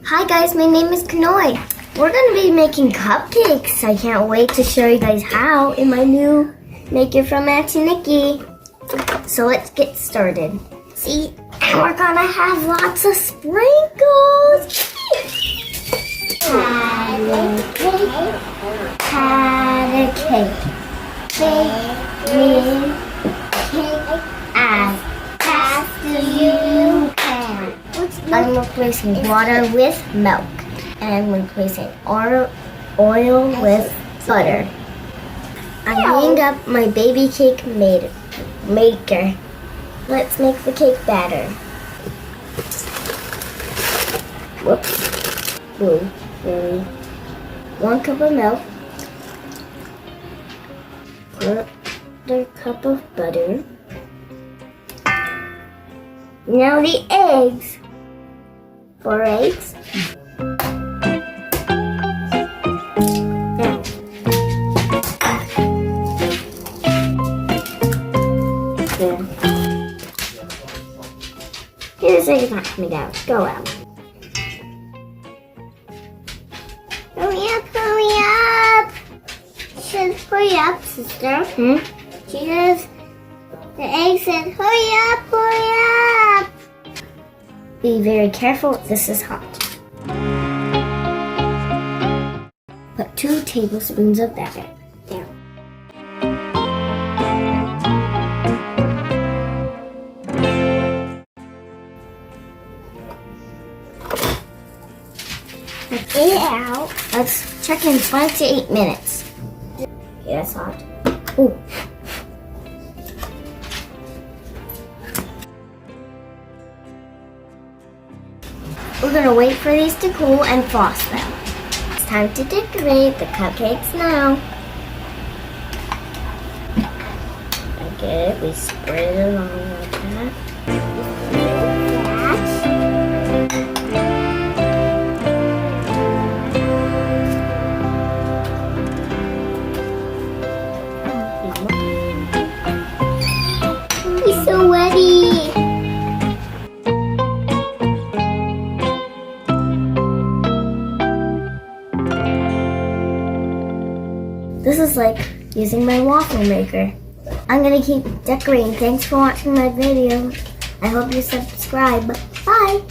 Hi guys, my name is Kanoe. We're going to be making cupcakes. I can't wait to show you guys how in my new maker from Auntie Nikki. So let's get started. See, and we're going to have lots of sprinkles. Had a cake. Bake me cake as fast as you can. I'm replacing water with milk. And I'm replacing oil with butter. I cleaned up my baby cake maker. Let's make the cake batter. Whoops. Boom. 1 cup of milk. Quarter cup of butter. Now the eggs. 4 eggs. Here's eggs not coming out. Go out. Hurry up, hurry up! She says, hurry up, sister. She says, the egg said, hurry up, hurry up! Be very careful, this is hot. Put 2 tablespoons of batter down. Let's get it out. Let's check in 5 to 8 minutes. Okay, that's hot. Ooh. We're gonna wait for these to cool and frost them. It's time to decorate the cupcakes now. Okay, we spread it along like that. He's so wetty. This is like using my waffle maker. I'm gonna keep decorating. Thanks for watching my video. I hope you subscribe. Bye!